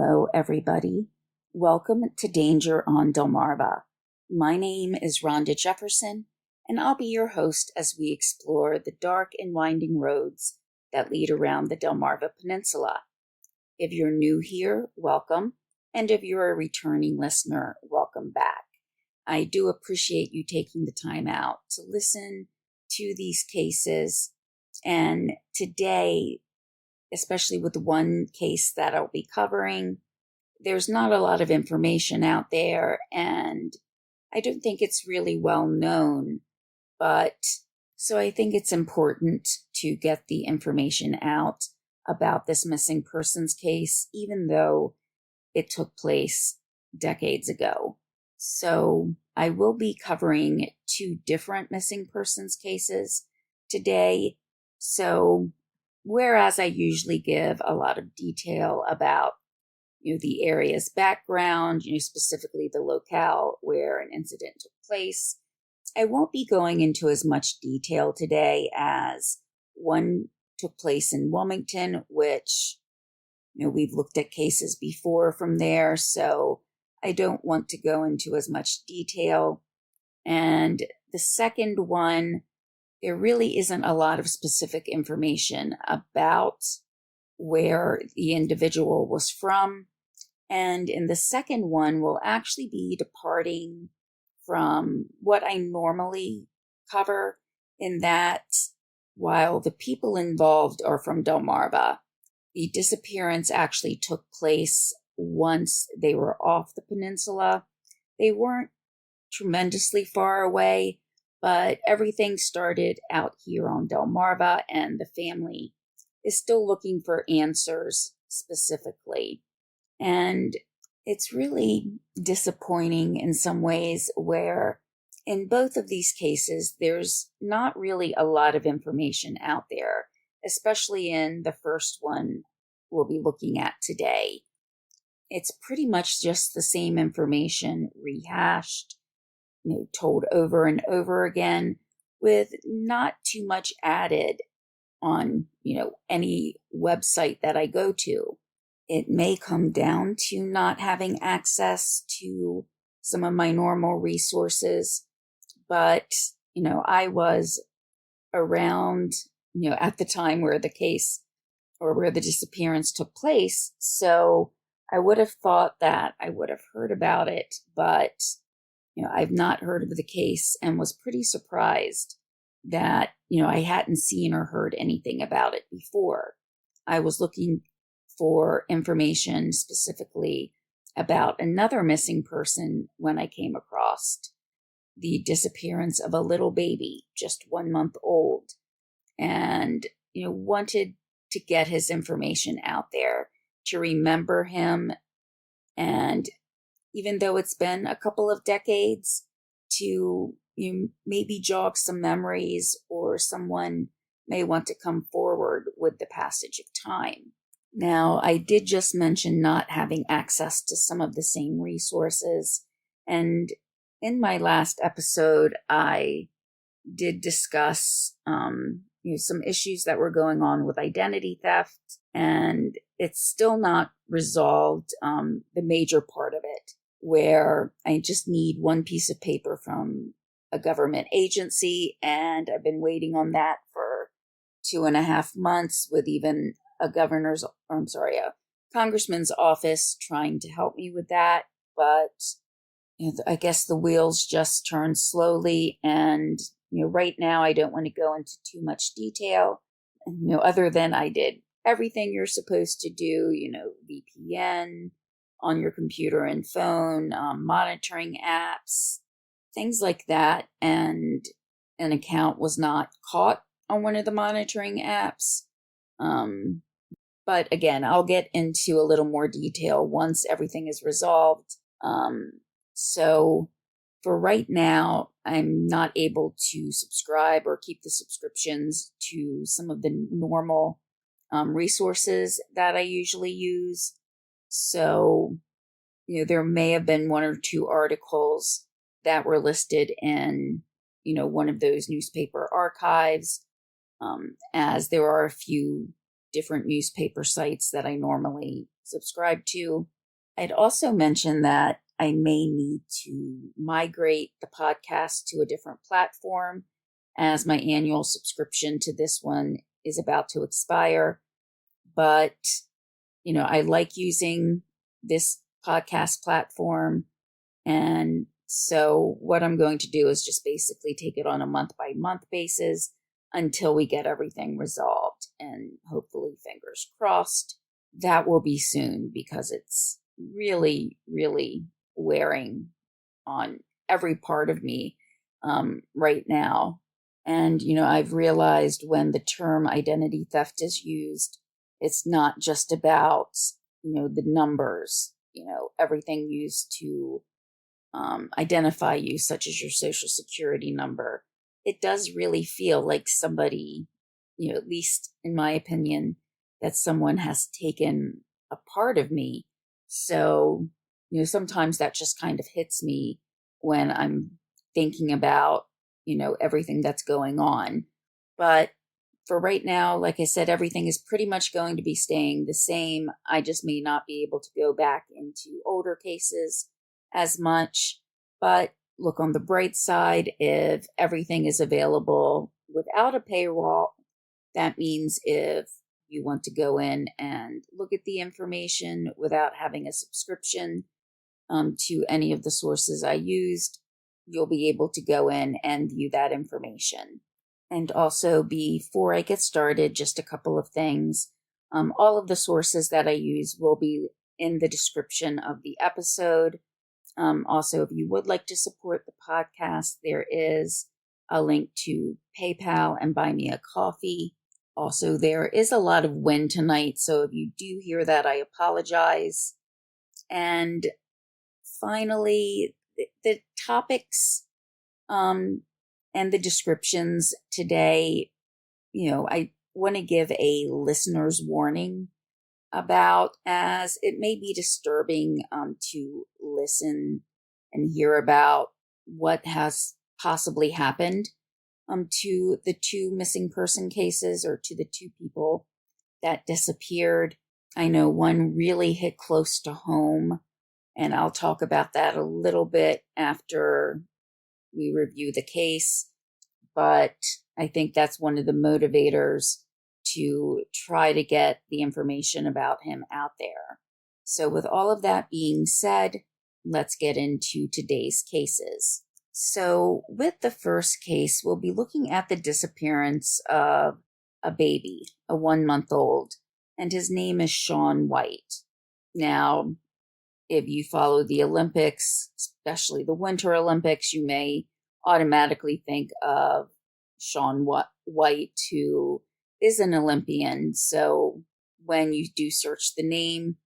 Hello, everybody. Welcome to Danger on Delmarva. My name is Rhonda Jefferson, and I'll be your host as we explore the dark and winding roads that lead around the Delmarva Peninsula. If you're new here, welcome, and if you're a returning listener, welcome back. I do appreciate you taking the time out to listen to these cases, and today, especially with one case that I'll be covering, there's not a lot of information out there, and I don't think it's really well known, but so I think it's important to get the information out about this missing persons case, even though it took place decades ago. So I will be covering two different missing persons cases today. So whereas I usually give a lot of detail about, the area's background, specifically the locale where an incident took place, I won't be going into as much detail today as one took place in Wilmington, which, we've looked at cases before from there, so I don't want to go into as much detail. And the second one, there really isn't a lot of specific information about where the individual was from. And in the second one, we'll actually be departing from what I normally cover, in that while the people involved are from Delmarva, the disappearance actually took place once they were off the peninsula. They weren't tremendously far away, but everything started out here on Delmarva, and the family is still looking for answers specifically. And it's really disappointing in some ways, where in both of these cases, there's not really a lot of information out there, especially in the first one we'll be looking at today. It's pretty much just the same information rehashed, told over and over again, with not too much added on, any website that I go to. It may come down to not having access to some of my normal resources, but, I was around, at the time where the case or where the disappearance took place, so I would have thought that I would have heard about it, but I've not heard of the case and was pretty surprised that, I hadn't seen or heard anything about it before. I was looking for information specifically about another missing person when I came across the disappearance of a little baby, just 1 month old, and, wanted to get his information out there, to remember him, and even though it's been a couple of decades, to maybe jog some memories, or someone may want to come forward with the passage of time. Now, I did just mention not having access to some of the same resources, and in my last episode, I did discuss some issues that were going on with identity theft, and it's still not resolved, the major part of it, where I just need one piece of paper from a government agency, and I've been waiting on that for 2.5 months, with even a congressman's office trying to help me with that. But I guess the wheels just turn slowly, and right now I don't want to go into too much detail, other than I did everything you're supposed to do, VPN on your computer and phone, monitoring apps, things like that, and an account was not caught on one of the monitoring apps. But again, I'll get into a little more detail once everything is resolved. So for right now, I'm not able to subscribe or keep the subscriptions to some of the normal resources that I usually use. So, there may have been 1 or 2 articles that were listed in, one of those newspaper archives, as there are a few different newspaper sites that I normally subscribe to. I'd also mentioned that I may need to migrate the podcast to a different platform as my annual subscription to this one is about to expire. But, I like using this podcast platform. And so what I'm going to do is just basically take it on a month-by-month basis until we get everything resolved. And hopefully, fingers crossed, that will be soon, because it's really, really wearing on every part of me right now. And, I've realized when the term identity theft is used, it's not just about, the numbers, everything used to identify you, such as your social security number. It does really feel like somebody, at least in my opinion, that someone has taken a part of me. So, sometimes that just kind of hits me when I'm thinking about, everything that's going on. But for right now, like I said, everything is pretty much going to be staying the same. I just may not be able to go back into older cases as much. But look, on the bright side, if everything is available without a paywall, that means if you want to go in and look at the information without having a subscription to any of the sources I used, you'll be able to go in and view that information. And also, before I get started, just a couple of things. All of the sources that I use will be in the description of the episode. Also, if you would like to support the podcast, there is a link to PayPal and Buy Me a Coffee. Also, there is a lot of wind tonight, so if you do hear that, I apologize. And finally, the topics and the descriptions today, I want to give a listener's warning about, as it may be disturbing to listen and hear about what has possibly happened to the two missing person cases, or to the two people that disappeared. I know one really hit close to home, and I'll talk about that a little bit after we review the case. But I think that's one of the motivators to try to get the information about him out there. So with all of that being said, let's get into today's cases. So with the first case, we'll be looking at the disappearance of a baby, a 1-month-old, and his name is Shaun White. Now, if you follow the Olympics, especially the Winter Olympics, you may automatically think of Shaun White, who is an Olympian. So when you do search the name,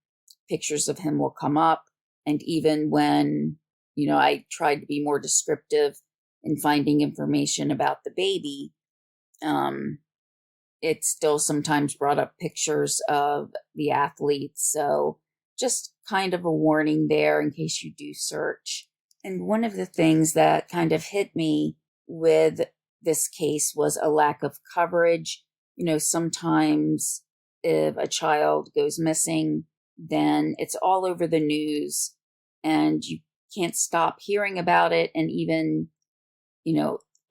pictures of him will come up. And even when, I tried to be more descriptive in finding information about the baby, it still sometimes brought up pictures of the athletes. So just kind of a warning there in case you do search. And one of the things that kind of hit me with this case was a lack of coverage. Sometimes if a child goes missing, then it's all over the news and you can't stop hearing about it. And even,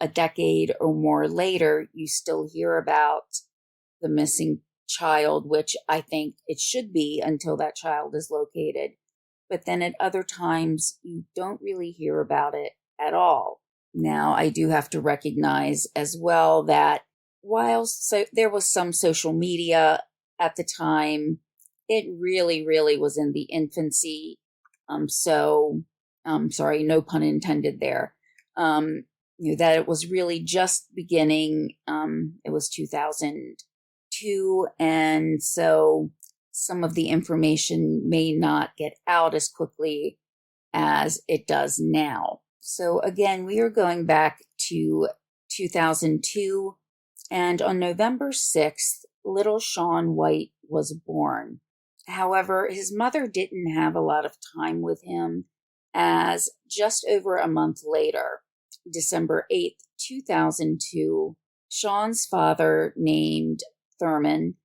a decade or more later, you still hear about the missing child, which I think it should be until that child is located. But then at other times, you don't really hear about it at all. Now, I do have to recognize as well that while there was some social media at the time, it really, really was in the infancy. Sorry, no pun intended there. That it was really just beginning. It was 2002, and so some of the information may not get out as quickly as it does now. So again, we are going back to 2002, and on November 6th, little Shaun White was born. However, his mother didn't have a lot of time with him, as just over a month later, December 8th, 2002, Shaun's father, named Thurman,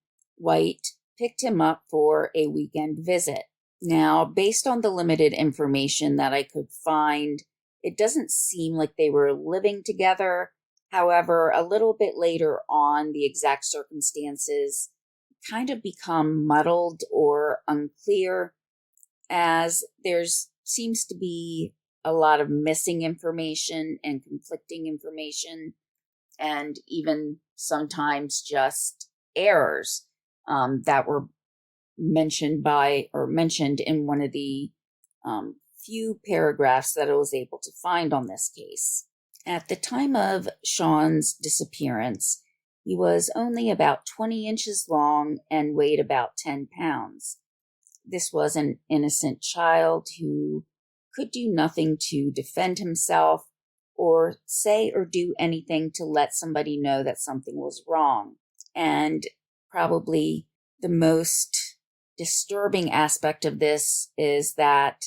White picked him up for a weekend visit. Now, based on the limited information that I could find, it doesn't seem like they were living together. However, a little bit later on, the exact circumstances kind of become muddled or unclear, as there's seems to be a lot of missing information and conflicting information, and even sometimes just errors that were mentioned in one of the few paragraphs that I was able to find on this case. At the time of Shaun's disappearance, he was only about 20 inches long and weighed about 10 pounds. This was an innocent child who could do nothing to defend himself or say or do anything to let somebody know that something was wrong. And probably the most disturbing aspect of this is that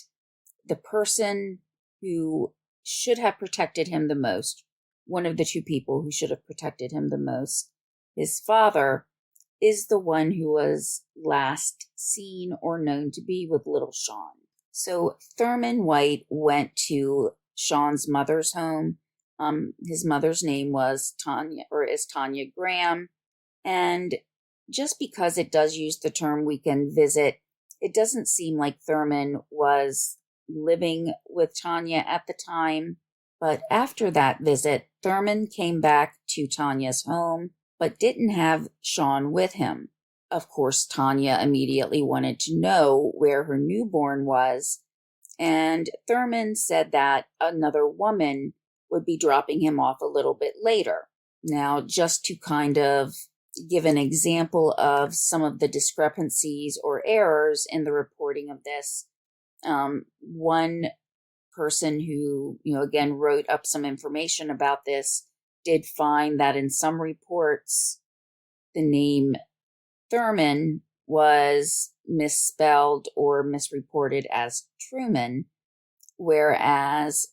the person who should have protected him the most, one of the two people who should have protected him the most, his father, is the one who was last seen or known to be with little Shaun. So Thurman White went to Shaun's mother's home. His mother's name was Tanya Graham. And just because it does use the term weekend visit, it doesn't seem like Thurman was living with Tanya at the time. But after that visit, Thurman came back to Tanya's home, but didn't have Shaun with him. Of course, Tanya immediately wanted to know where her newborn was, and Thurman said that another woman would be dropping him off a little bit later. Now, just to kind of give an example of some of the discrepancies or errors in the reporting of this, one person who, again, wrote up some information about this did find that in some reports, the name Thurman was misspelled or misreported as Truman, whereas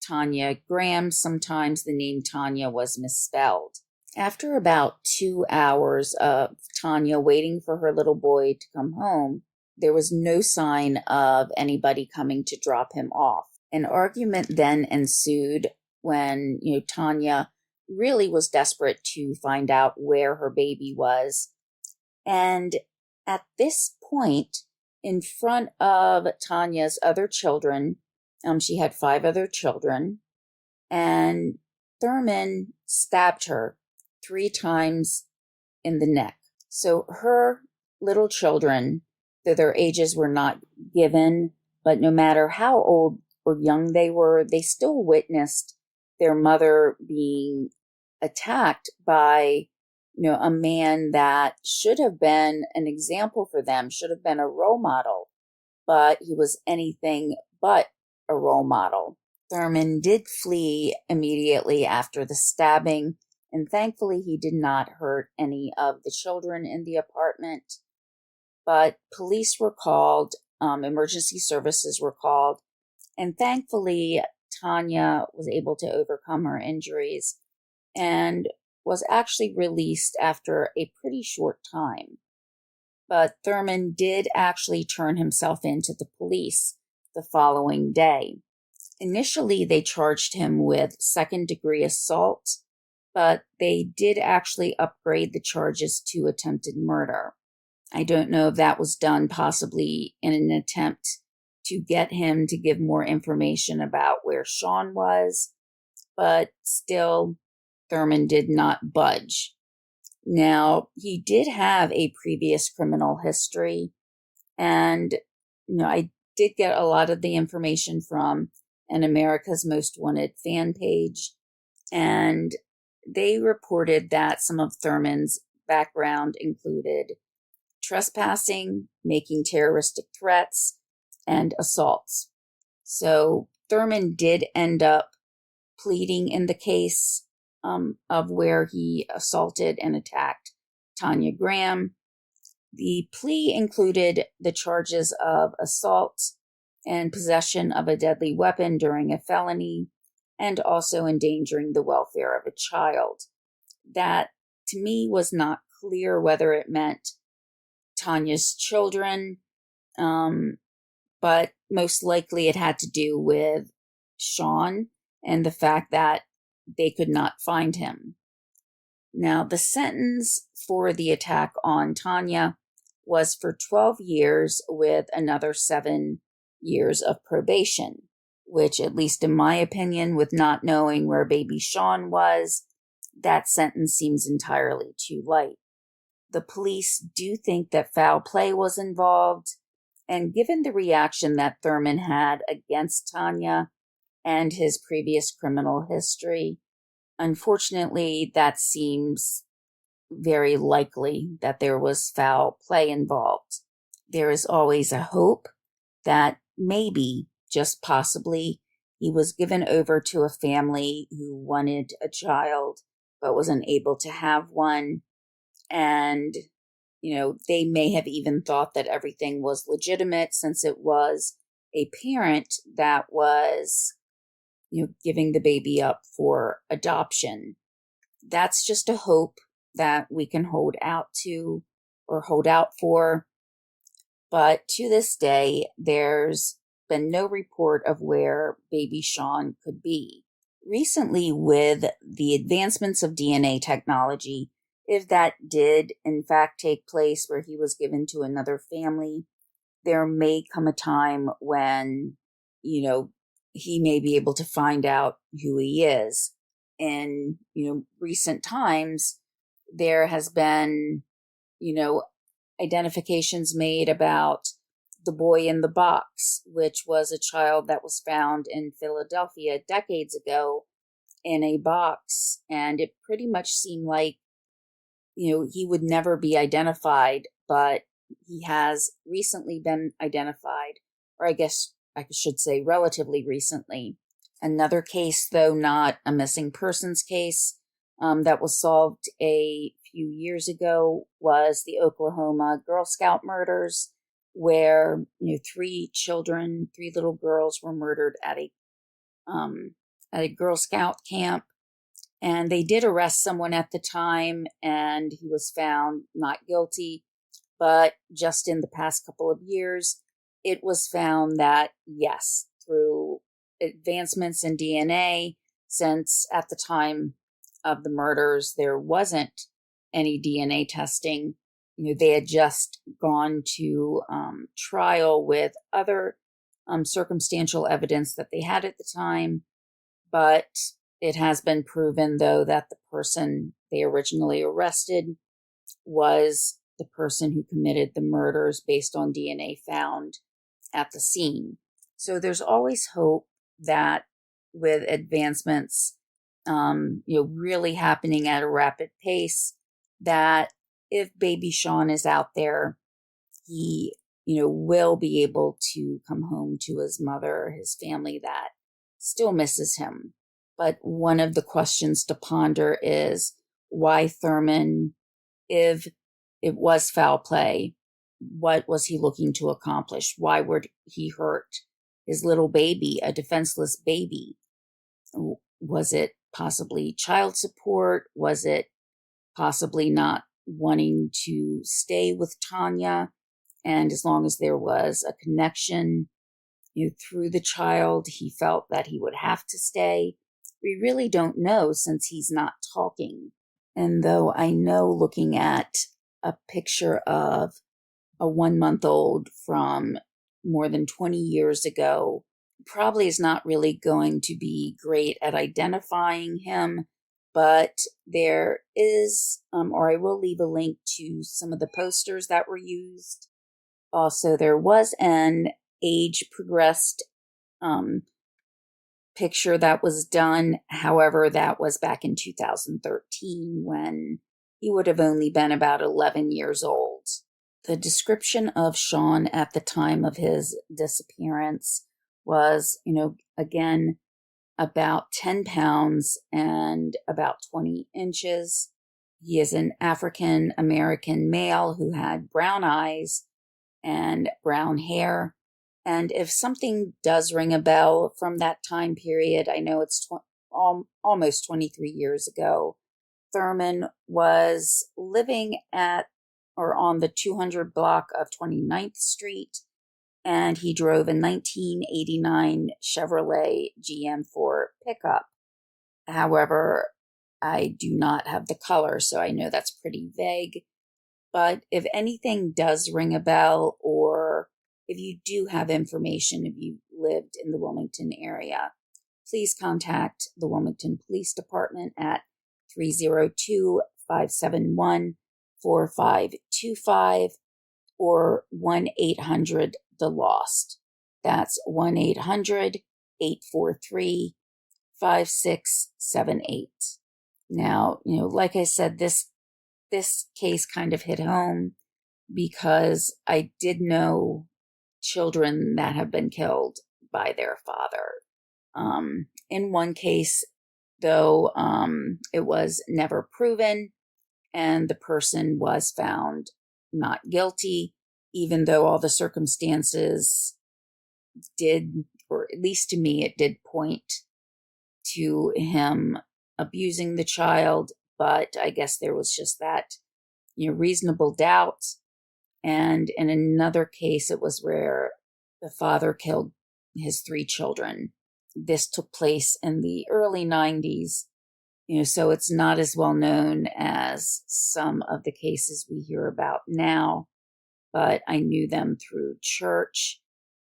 Tanya Graham, sometimes the name Tanya was misspelled. After about 2 hours of Tanya waiting for her little boy to come home, there was no sign of anybody coming to drop him off. An argument then ensued when, Tanya really was desperate to find out where her baby was. And at this point, in front of Tanya's other children, she had 5 other children, and Thurman stabbed her 3 times in the neck. So her little children, though their ages were not given, but no matter how old or young they were, they still witnessed their mother being attacked by, a man that should have been an example for them, should have been a role model, but he was anything but a role model. Thurman did flee immediately after the stabbing, and thankfully he did not hurt any of the children in the apartment. But police were called, emergency services were called, and thankfully Tanya was able to overcome her injuries and was actually released after a pretty short time. But Thurman did actually turn himself in to the police the following day. Initially, they charged him with second-degree assault, but they did actually upgrade the charges to attempted murder. I don't know if that was done possibly in an attempt to get him to give more information about where Shaun was, but still, Thurman did not budge. Now, he did have a previous criminal history, and I did get a lot of the information from an America's Most Wanted fan page, and they reported that some of Thurman's background included trespassing, making terroristic threats, and assaults. So Thurman did end up pleading in the case of where he assaulted and attacked Tanya Graham. The plea included the charges of assault and possession of a deadly weapon during a felony, and also endangering the welfare of a child. That, to me, was not clear whether it meant Tanya's children, but most likely it had to do with Shaun and the fact that they could not find him. Now, the sentence for the attack on Tanya was for 12 years with another 7 years of probation, which, at least in my opinion, with not knowing where baby Shaun was, that sentence seems entirely too light. The police do think that foul play was involved, and given the reaction that Thurman had against Tanya and his previous criminal history, unfortunately, that seems very likely that there was foul play involved. There is always a hope that maybe, just possibly, he was given over to a family who wanted a child but wasn't able to have one. And, they may have even thought that everything was legitimate since it was a parent that was, giving the baby up for adoption. That's just a hope that we can hold out to or hold out for. But to this day, there's been no report of where baby Shaun could be. Recently, with the advancements of DNA technology, if that did in fact take place where he was given to another family, there may come a time when, he may be able to find out who he is. In, recent times, there has been, identifications made about the boy in the box, which was a child that was found in Philadelphia decades ago in a box. And it pretty much seemed like, he would never be identified, but he has recently been identified, or I guess I should say relatively recently. Another case, though not a missing persons case, that was solved a few years ago was the Oklahoma Girl Scout murders, where 3 little girls were murdered at a Girl Scout camp. And they did arrest someone at the time, and he was found not guilty. But just in the past couple of years, it was found that, yes, through advancements in DNA, since at the time of the murders, there wasn't any DNA testing. They had just gone to trial with other circumstantial evidence that they had at the time. But it has been proven, though, that the person they originally arrested was the person who committed the murders based on DNA found at the scene. So there's always hope that with advancements, really happening at a rapid pace, that if baby Shaun is out there, he, will be able to come home to his mother, his family that still misses him. But one of the questions to ponder is why Thurman, if it was foul play, what was he looking to accomplish? Why would he hurt his little baby, a defenseless baby? Was it possibly child support? Was it possibly not wanting to stay with Tanya? And as long as there was a connection, through the child, he felt that he would have to stay. We really don't know since he's not talking. And though I know looking at a picture of a 1-month-old from more than 20 years ago probably is not really going to be great at identifying him, but there is, or I will leave a link to some of the posters that were used. Also, there was an age progressed picture that was done. However, that was back in 2013 when he would have only been about 11 years old. The description of Shaun at the time of his disappearance was, again, about 10 pounds and about 20 inches. He is an African American male who had brown eyes and brown hair. And if something does ring a bell from that time period, I know it's almost 23 years ago, Thurman was living at or on the 200 block of 29th Street, and he drove a 1989 Chevrolet GM4 pickup. However, I do not have the color, so I know that's pretty vague. But if anything does ring a bell, or if you do have information, if you lived in the Wilmington area, please contact the Wilmington Police Department at 302-571-4525 or 1-800-THE-LOST. That's 1-800-843-5678. Now, like I said, this case kind of hit home because I did know children that have been killed by their father. In one case, though, it was never proven, and the person was found not guilty, even though all the circumstances did, or at least to me, it did point to him abusing the child. But I guess there was just that, reasonable doubt. And in another case, it was where the father killed his 3 children. This took place in the early 90s, so it's not as well known as some of the cases we hear about now, but I knew them through church.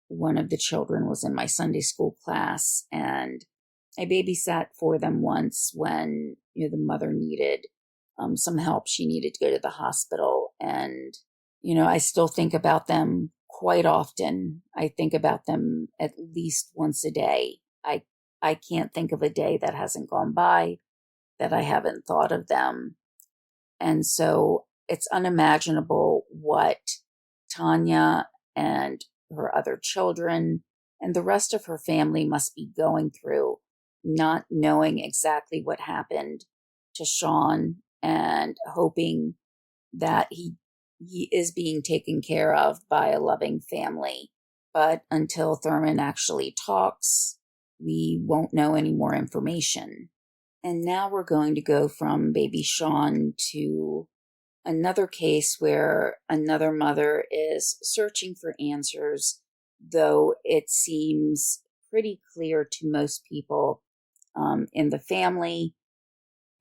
One of the children was in my Sunday school class, and I babysat for them once when, the mother needed some help. She needed to go to the hospital, and, I still think about them quite often. I think about them at least once a day. I can't think of a day that hasn't gone by that I haven't thought of them. And so it's unimaginable what Tanya and her other children and the rest of her family must be going through, not knowing exactly what happened to Shaun and hoping that he is being taken care of by a loving family. But until Thurman actually talks, we won't know any more information. And now we're going to go from baby Shaun to another case where another mother is searching for answers, though it seems pretty clear to most people in the family,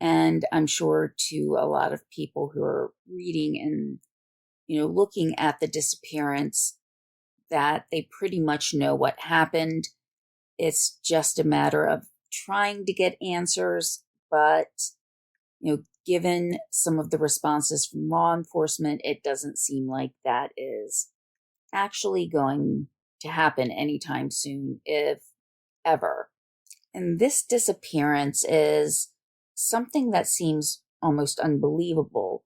and I'm sure to a lot of people who are reading and, looking at the disappearance, that they pretty much know what happened. It's just a matter of trying to get answers, but, given some of the responses from law enforcement, it doesn't seem like that is actually going to happen anytime soon, if ever. And this disappearance is something that seems almost unbelievable.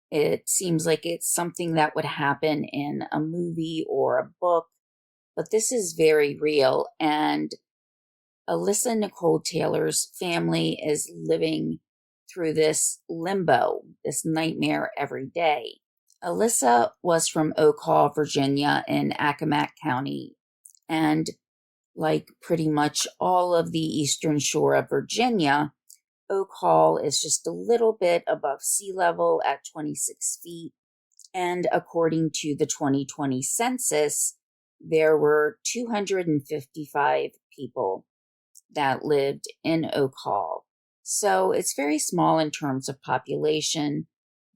It seems like it's something that would happen in a movie or a book, but this is very real, and Alyssa Nicole Taylor's family is living through this limbo, this nightmare every day. Alyssa was from Oak Hall, Virginia in Accomack County, and like pretty much all of the eastern shore of Virginia, Oak Hall is just a little bit above sea level at 26 feet, and according to the 2020 census, there were 255 people that lived in Oak Hall. So it's very small in terms of population,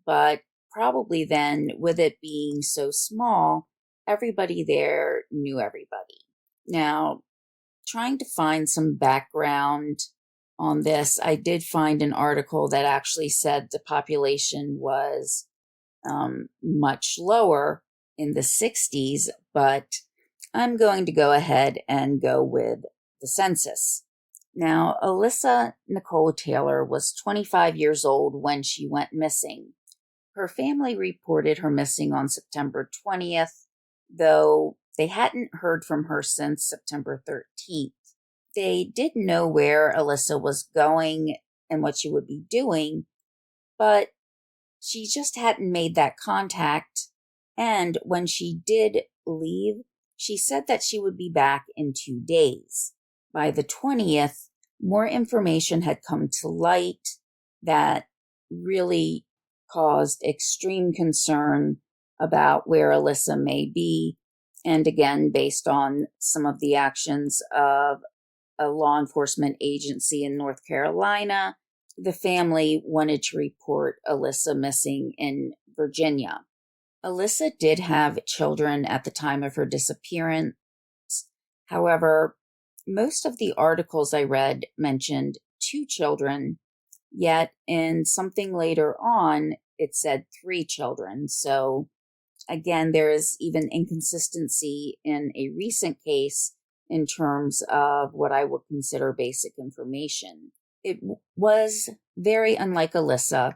but probably then, with it being so small, everybody there knew everybody. Now, trying to find some background on this, I did find an article that actually said the population was much lower in the 60s, but I'm going to go ahead and go with the census. Now, Alyssa Nicole Taylor was 25 years old when she went missing. Her family reported her missing on September 20th, though they hadn't heard from her since September 13th. They did know where Alyssa was going and what she would be doing, but she just hadn't made that contact. And when she did leave, she said that she would be back in 2 days. By the 20th, more information had come to light that really caused extreme concern about where Alyssa may be. And again, based on some of the actions of a law enforcement agency in North Carolina, the family wanted to report Alyssa missing in Virginia. Alyssa did have children at the time of her disappearance. However, most of the articles I read mentioned 2 children, yet in something later on, it said 3 children. So again, there is even inconsistency in a recent case in terms of what I would consider basic information. It was very unlike Alyssa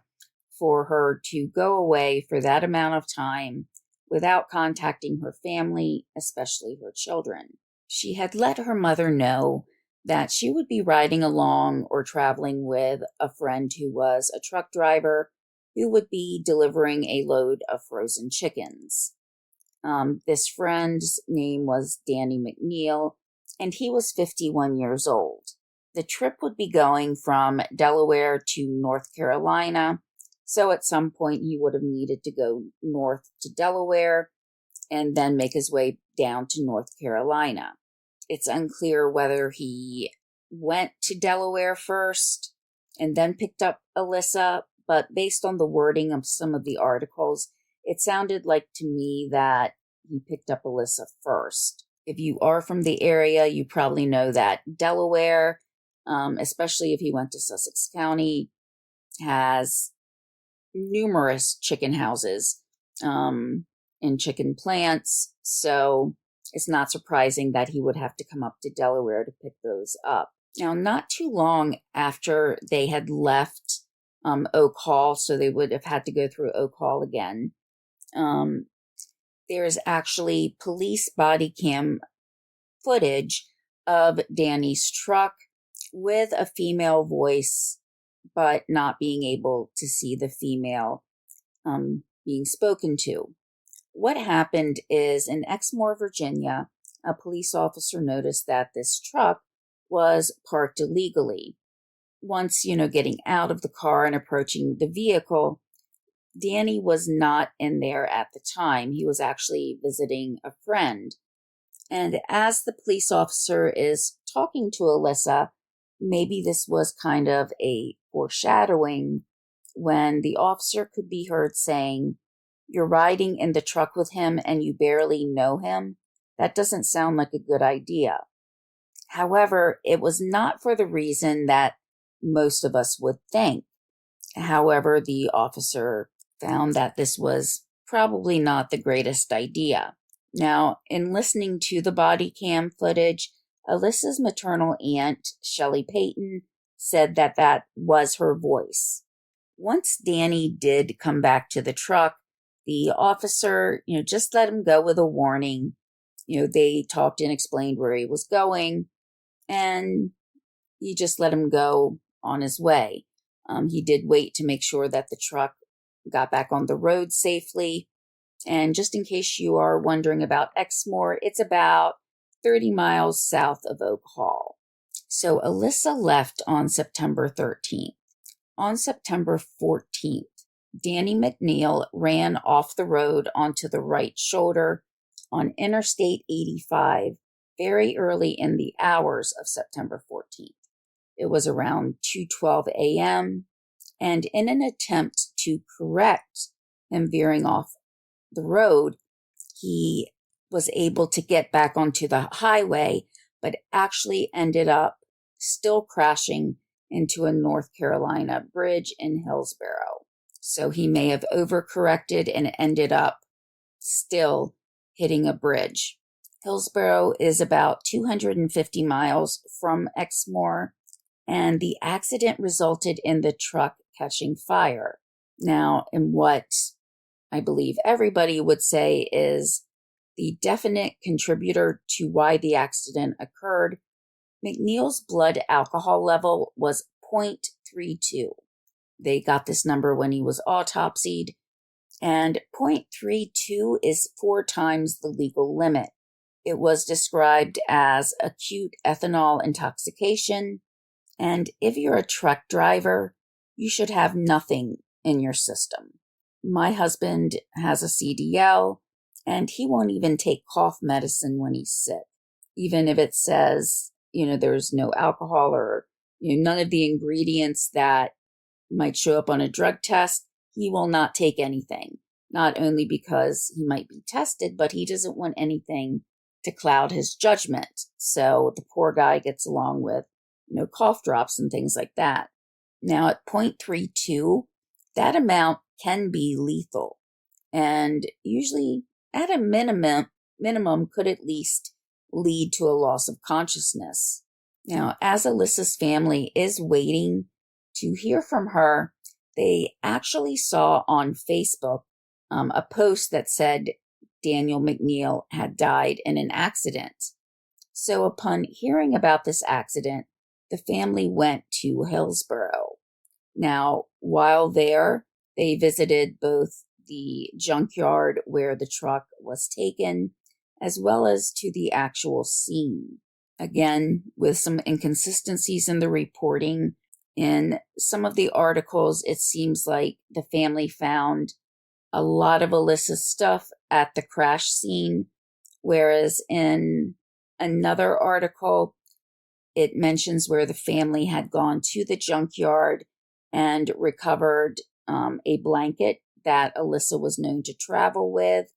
for her to go away for that amount of time without contacting her family, especially her children. She had let her mother know that she would be riding along or traveling with a friend who was a truck driver who would be delivering a load of frozen chickens. This friend's name was Danny McNeil, and he was 51 years old. The trip would be going from Delaware to North Carolina, so at some point he would have needed to go north to Delaware and then make his way down to North Carolina. It's unclear whether he went to Delaware first and then picked up Alyssa, but based on the wording of some of the articles, it sounded like to me that he picked up Alyssa first. If you are from the area, you probably know that Delaware, especially if he went to Sussex County, has numerous chicken houses and chicken plants, so it's not surprising that he would have to come up to Delaware to pick those up. Now, not too long after they had left Oak Hall, so they would have had to go through Oak Hall again, there's actually police body cam footage of Danny's truck with a female voice, but not being able to see the female being spoken to. What happened is in Exmoor, Virginia, a police officer noticed that this truck was parked illegally. Once, getting out of the car and approaching the vehicle, Danny was not in there at the time. He was actually visiting a friend. And as the police officer is talking to Alyssa, maybe this was kind of a foreshadowing when the officer could be heard saying, "You're riding in the truck with him and you barely know him? That doesn't sound like a good idea." However, it was not for the reason that most of us would think. However, the officer found that this was probably not the greatest idea. Now, in listening to the body cam footage, Alyssa's maternal aunt, Shelley Payton, said that that was her voice. Once Danny did come back to the truck, the officer, just let him go with a warning. They talked and explained where he was going, and he just let him go on his way. He did wait to make sure that the truck got back on the road safely. And just in case you are wondering about Exmoor, it's about 30 miles south of Oak Hall. So Alyssa left on September 13th. On September 14th, Danny McNeil ran off the road onto the right shoulder on Interstate 85 very early in the hours of September 14th. It was around 2:12 a.m., and in an attempt to correct him veering off the road, he was able to get back onto the highway, but actually ended up still crashing into a North Carolina bridge in Hillsborough. So he may have overcorrected and ended up still hitting a bridge. Hillsborough is about 250 miles from Exmoor, and the accident resulted in the truck catching fire. Now, in what I believe everybody would say is the definite contributor to why the accident occurred, McNeil's blood alcohol level was 0.32. They got this number when he was autopsied, and 0.32 is 4 times the legal limit. It was described as acute ethanol intoxication, and if you're a truck driver, you should have nothing in your system. My husband has a CDL, and he won't even take cough medicine when he's sick, even if it says, there's no alcohol or, none of the ingredients that might show up on a drug test. He will not take anything, not only because he might be tested, but he doesn't want anything to cloud his judgment. So the poor guy gets along with, cough drops and things like that. Now at 0.32, that amount can be lethal, and usually at a minimum could at least lead to a loss of consciousness. Now, as Alyssa's family is waiting to hear from her, they actually saw on Facebook a post that said Daniel McNeil had died in an accident. So upon hearing about this accident, the family went to Hillsborough. Now, while there, they visited both the junkyard where the truck was taken, as well as to the actual scene. Again, with some inconsistencies in the reporting, in some of the articles, it seems like the family found a lot of Alyssa's stuff at the crash scene, whereas in another article, it mentions where the family had gone to the junkyard and recovered a blanket that Alyssa was known to travel with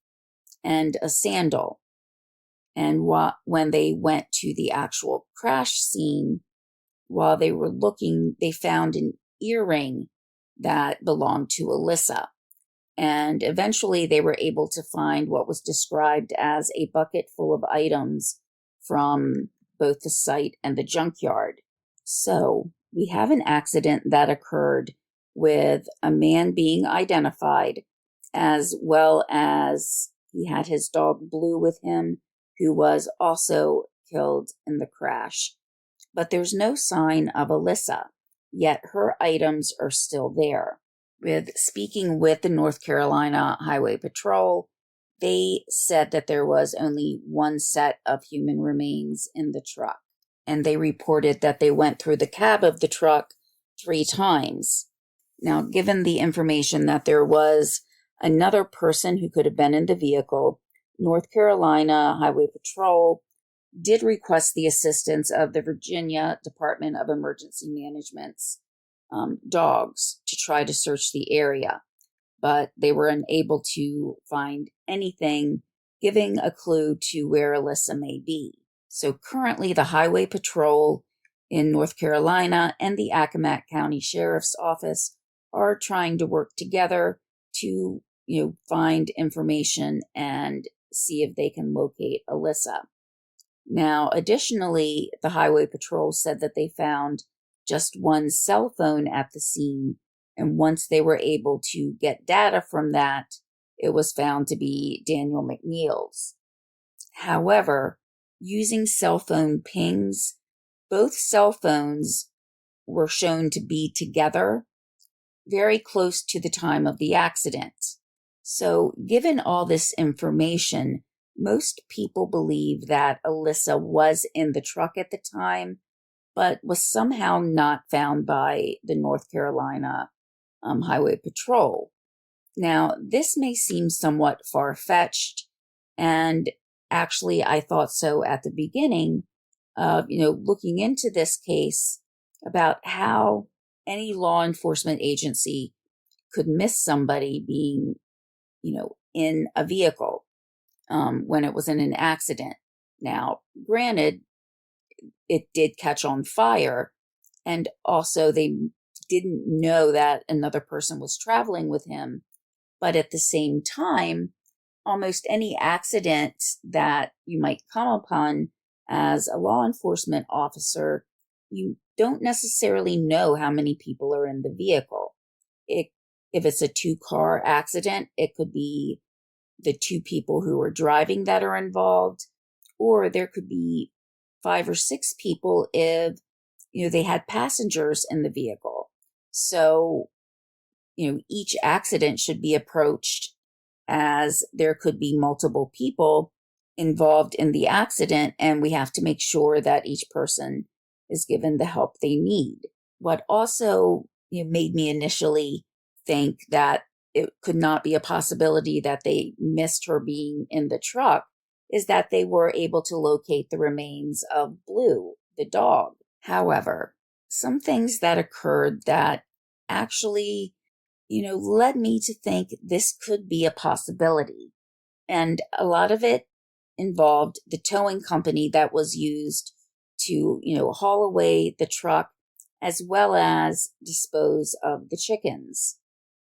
and a sandal. And when they went to the actual crash scene, while they were looking, they found an earring that belonged to Alyssa. And eventually they were able to find what was described as a bucket full of items from both the site and the junkyard. So we have an accident that occurred with a man being identified, as well as he had his dog Blue with him, who was also killed in the crash. But there's no sign of Alyssa, yet her items are still there. With speaking with the North Carolina Highway Patrol, they said that there was only one set of human remains in the truck. And they reported that they went through the cab of the truck 3 times. Now, given the information that there was another person who could have been in the vehicle, North Carolina Highway Patrol did request the assistance of the Virginia Department of Emergency Management's dogs to try to search the area, but they were unable to find anything giving a clue to where Alyssa may be. So currently the Highway Patrol in North Carolina and the Accomack County Sheriff's Office are trying to work together to, find information and see if they can locate Alyssa. Now, additionally, the Highway Patrol said that they found just one cell phone at the scene, and once they were able to get data from that, it was found to be Daniel McNeil's. However, using cell phone pings, both cell phones were shown to be together very close to the time of the accident. So, given all this information, most people believe that Alyssa was in the truck at the time, but was somehow not found by the North Carolina Highway Patrol. Now, this may seem somewhat far-fetched, and actually I thought so at the beginning of, looking into this case about how any law enforcement agency could miss somebody being, in a vehicle when it was in an accident. Now, granted, it did catch on fire, and also they didn't know that another person was traveling with him. But at the same time, almost any accident that you might come upon as a law enforcement officer, you don't necessarily know how many people are in the vehicle. If it's a 2-car accident, it could be the 2 people who are driving that are involved, or there could be 5 or 6 people if, they had passengers in the vehicle. So, each accident should be approached as there could be multiple people involved in the accident, and we have to make sure that each person is given the help they need. What also, made me initially think that it could not be a possibility that they missed her being in the truck is that they were able to locate the remains of Blue, the dog. However, some things that occurred that actually, led me to think this could be a possibility. And a lot of it involved the towing company that was used to, haul away the truck as well as dispose of the chickens.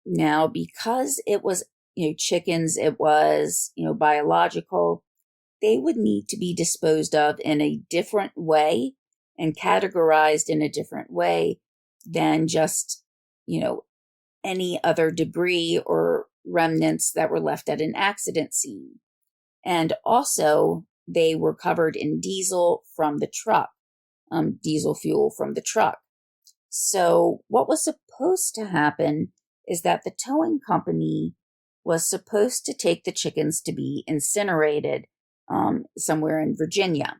Now, because it was, chickens, it was, biological, they would need to be disposed of in a different way and categorized in a different way than just, any other debris or remnants that were left at an accident scene. And also, they were covered in diesel from the truck, diesel fuel from the truck. So what was supposed to happen is that the towing company was supposed to take the chickens to be incinerated somewhere in Virginia.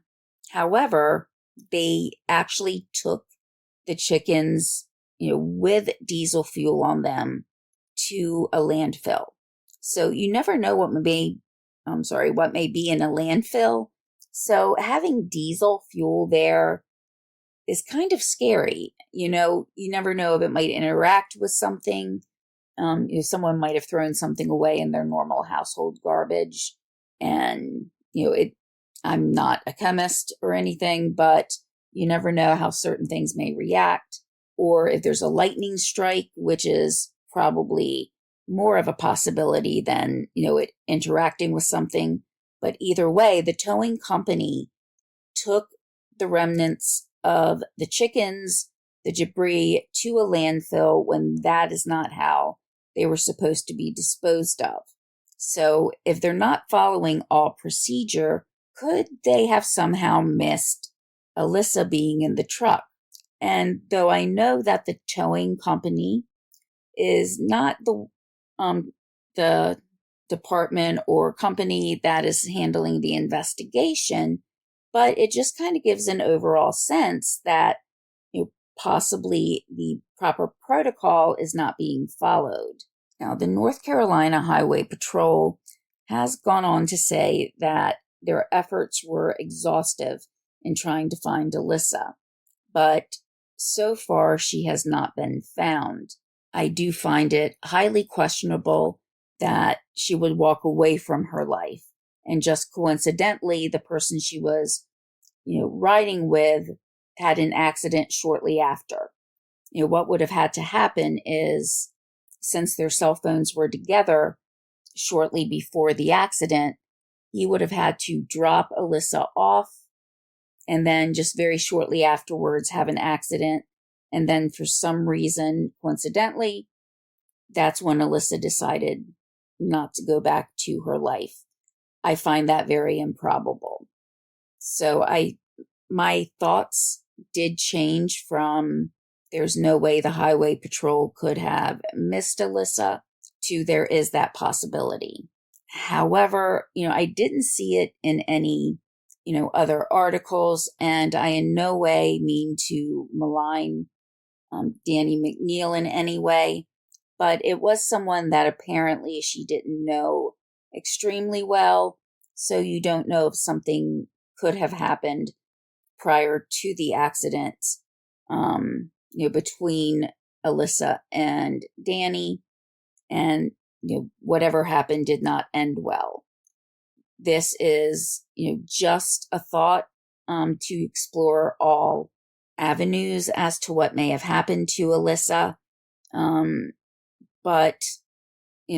However, they actually took the chickens, with diesel fuel on them to a landfill. So you never know what may be in a landfill. So having diesel fuel there is kind of scary. You never know if it might interact with something. Someone might have thrown something away in their normal household garbage. And, I'm not a chemist or anything, but you never know how certain things may react. Or if there's a lightning strike, which is probably more of a possibility than, it interacting with something. But either way, the towing company took the remnants of the chickens, the debris, to a landfill when that is not how they were supposed to be disposed of. So if they're not following all procedure, could they have somehow missed Alyssa being in the truck? And though I know that the towing company is not the department or company that is handling the investigation, but it just kind of gives an overall sense that possibly the proper protocol is not being followed. Now, the North Carolina Highway Patrol has gone on to say that their efforts were exhaustive in trying to find Alyssa, but so far she has not been found. I do find it highly questionable that she would walk away from her life, and just coincidentally, the person she was, riding with had an accident shortly after. What would have had to happen is, since their cell phones were together shortly before the accident, he would have had to drop Alyssa off and then just very shortly afterwards have an accident. And then for some reason, coincidentally, that's when Alyssa decided not to go back to her life. I find that very improbable. So my thoughts did change from there's no way the highway patrol could have missed Alyssa to there is that possibility. However, I didn't see it in any, other articles, and I in no way mean to malign Danny McNeil in any way, but it was someone that apparently she didn't know extremely well, so you don't know if something could have happened prior to the accident, between Alyssa and Danny, and whatever happened did not end well. This is just a thought to explore all avenues as to what may have happened to Alyssa, but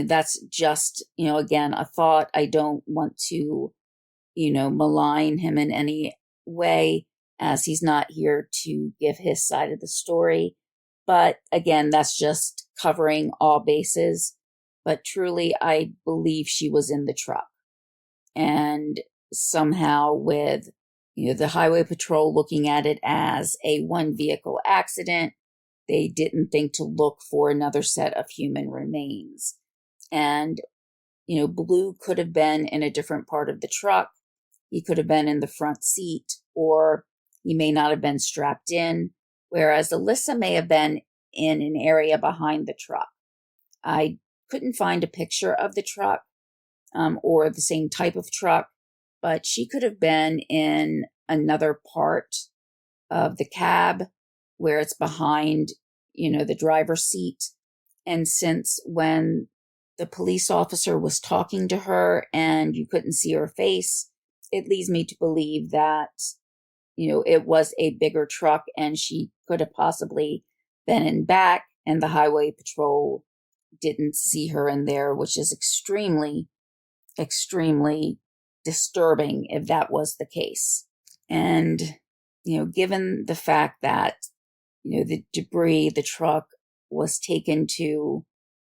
that's just again a thought. I don't want to malign him in any way, as he's not here to give his side of the story. But again, that's just covering all bases. But truly, I believe she was in the truck. And somehow with, the highway patrol looking at it as a one vehicle accident, they didn't think to look for another set of human remains. And, Blue could have been in a different part of the truck. He could have been in the front seat, or he may not have been strapped in, whereas Alyssa may have been in an area behind the truck. I couldn't find a picture of the truck or the same type of truck, but she could have been in another part of the cab where it's behind, the driver's seat. And since when the police officer was talking to her and you couldn't see her face, it leads me to believe that, it was a bigger truck and she could have possibly been in back and the highway patrol didn't see her in there, which is extremely, extremely disturbing if that was the case. And, given the fact that, the debris, the truck was taken to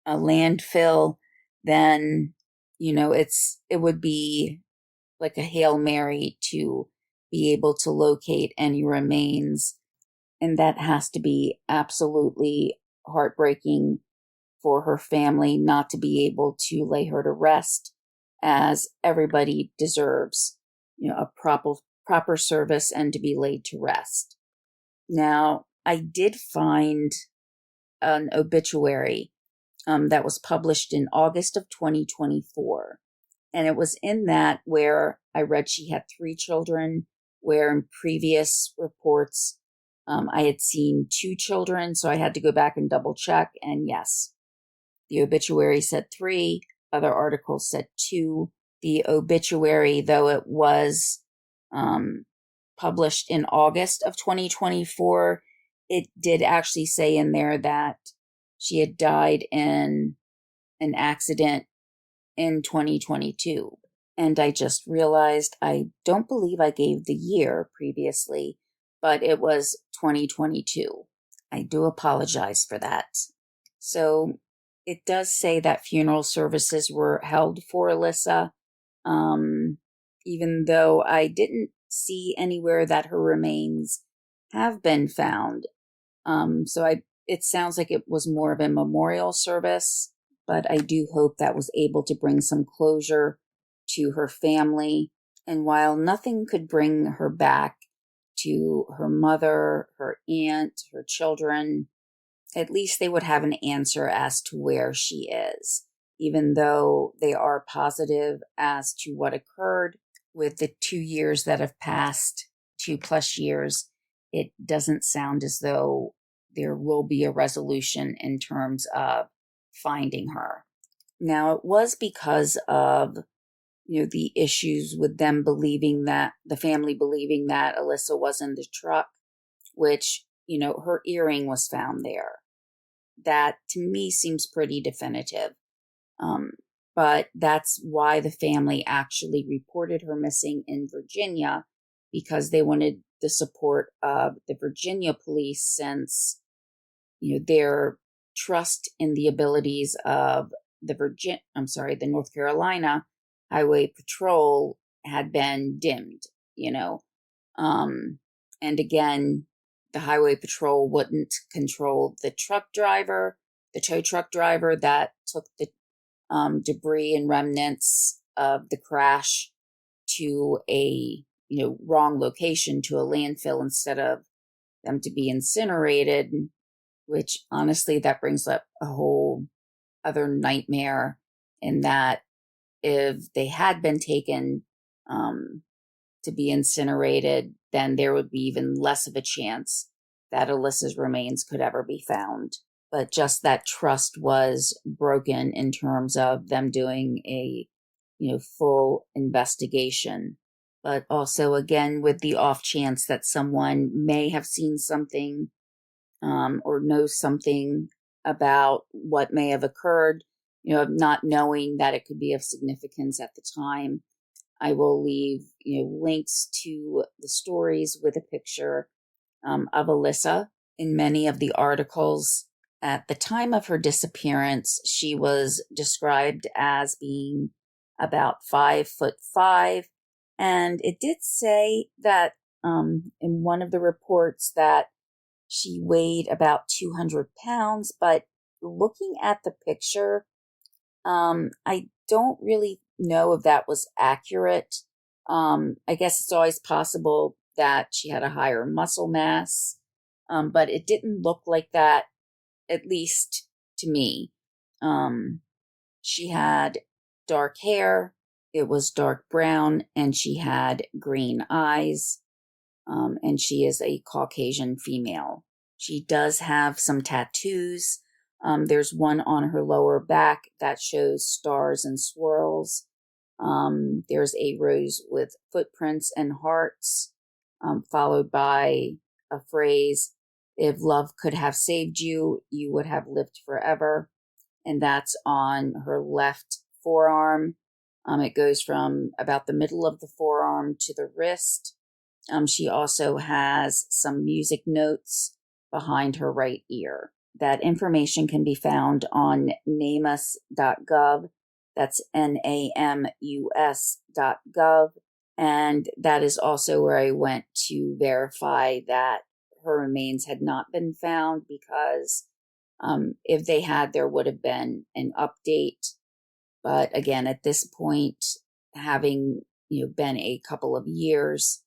a landfill, then, it would be like a Hail Mary to be able to locate any remains. And that has to be absolutely heartbreaking for her family not to be able to lay her to rest, as everybody deserves, a proper service and to be laid to rest. Now, I did find an obituary that was published in August of 2024. And it was in that where I read she had 3 children, where in previous reports I had seen 2 children. So I had to go back and double check. And yes, the obituary said 3. Other articles said 2. The obituary, though it was published in August of 2024, it did actually say in there that she had died in an accident in 2022. And I just realized I don't believe I gave the year previously, but it was 2022. I do apologize for that. So it does say that funeral services were held for Alyssa, even though I didn't see anywhere that her remains have been found. It sounds like it was more of a memorial service, but I do hope that was able to bring some closure to her family. And while nothing could bring her back to her mother, her aunt, her children, at least they would have an answer as to where she is, even though they are positive as to what occurred. With the 2 years that have passed, 2+ years, it doesn't sound as though there will be a resolution in terms of finding her. Now, it was because of, the issues with them believing that, the family believing that Alyssa was in the truck, which, her earring was found there. That, to me, seems pretty definitive. But that's why the family actually reported her missing in Virginia, because they wanted the support of the Virginia police, since, their trust in the abilities of the North Carolina Highway Patrol had been dimmed, and again, the Highway Patrol wouldn't control the tow truck driver that took the debris and remnants of the crash to a wrong location, to a landfill, instead of them to be incinerated, which honestly that brings up a whole other nightmare, in that if they had been taken to be incinerated, then there would be even less of a chance that Alyssa's remains could ever be found. But just that trust was broken in terms of them doing a, full investigation. But also, again, with the off chance that someone may have seen something or knows something about what may have occurred, not knowing that it could be of significance at the time, I will leave, links to the stories with a picture of Alyssa. In many of the articles, at the time of her disappearance, she was described as being about 5'5", and it did say that in one of the reports that she weighed about 200 pounds, but looking at the picture, I don't really know if that was accurate. I guess it's always possible that she had a higher muscle mass, but it didn't look like that, at least to me. She had dark hair, it was dark brown, and she had green eyes, and she is a Caucasian female. She does have some tattoos. There's one on her lower back that shows stars and swirls. There's a rose with footprints and hearts, followed by a phrase, "If love could have saved you, you would have lived forever." And that's on her left forearm. It goes from about the middle of the forearm to the wrist. She also has some music notes behind her right ear. That information can be found on NamUs.gov. That's NAMUS.gov. And that is also where I went to verify that her remains had not been found, because if they had, there would have been an update. But again, at this point, having been a couple of years,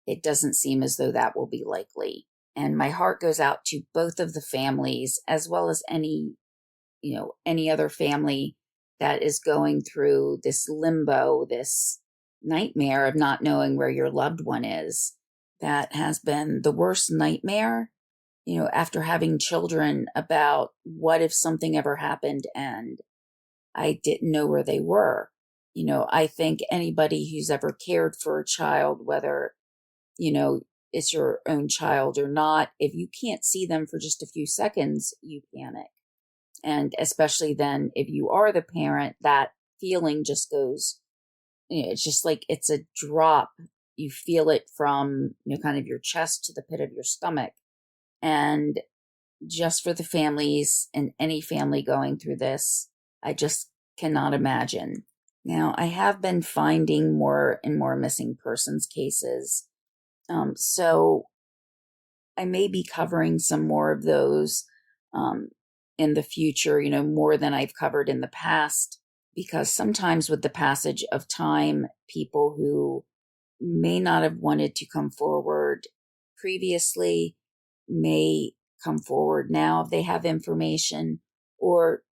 it doesn't seem as though that will be likely. And my heart goes out to both of the families, as well as any other family that is going through this limbo, this nightmare of not knowing where your loved one is. That has been the worst nightmare, after having children, about what if something ever happened and I didn't know where they were. I think anybody who's ever cared for a child, whether, it's your own child or not, if you can't see them for just a few seconds, you panic. And especially then, if you are the parent, that feeling just goes, it's just like it's a drop. You feel it from, kind of your chest to the pit of your stomach. And just for the families and any family going through this, I just cannot imagine. Now, I have been finding more and more missing persons cases. So I may be covering some more of those in the future, more than I've covered in the past, because sometimes with the passage of time, people who may not have wanted to come forward previously may come forward now if they have information, or,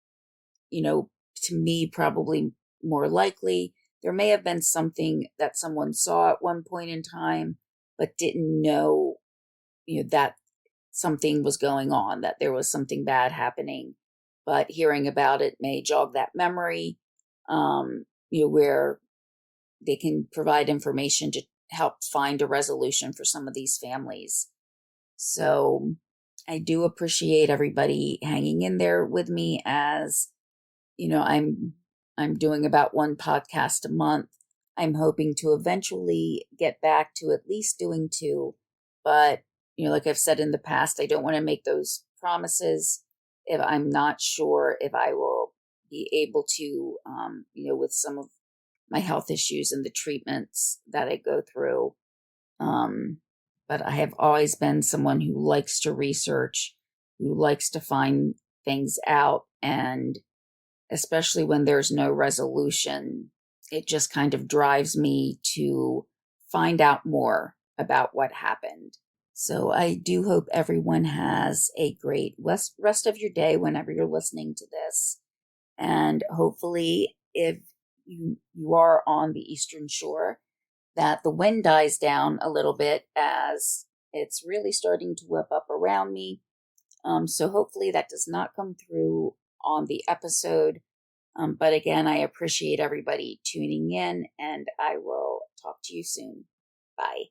to me, probably more likely, there may have been something that someone saw at one point in time, but didn't know, that something was going on, that there was something bad happening. But hearing about it may jog that memory, where they can provide information to help find a resolution for some of these families. So I do appreciate everybody hanging in there with me, as I'm doing about one podcast a month. I'm hoping to eventually get back to at least doing two, but like I've said in the past, I don't want to make those promises if I'm not sure if I will be able to, with some of my health issues and the treatments that I go through. But I have always been someone who likes to research, who likes to find things out, and especially when there's no resolution, it just kind of drives me to find out more about what happened. So I do hope everyone has a great rest of your day whenever you're listening to this. And hopefully, if you are on the Eastern Shore, that the wind dies down a little bit, as it's really starting to whip up around me. So hopefully that does not come through on the episode. But again, I appreciate everybody tuning in, and I will talk to you soon. Bye.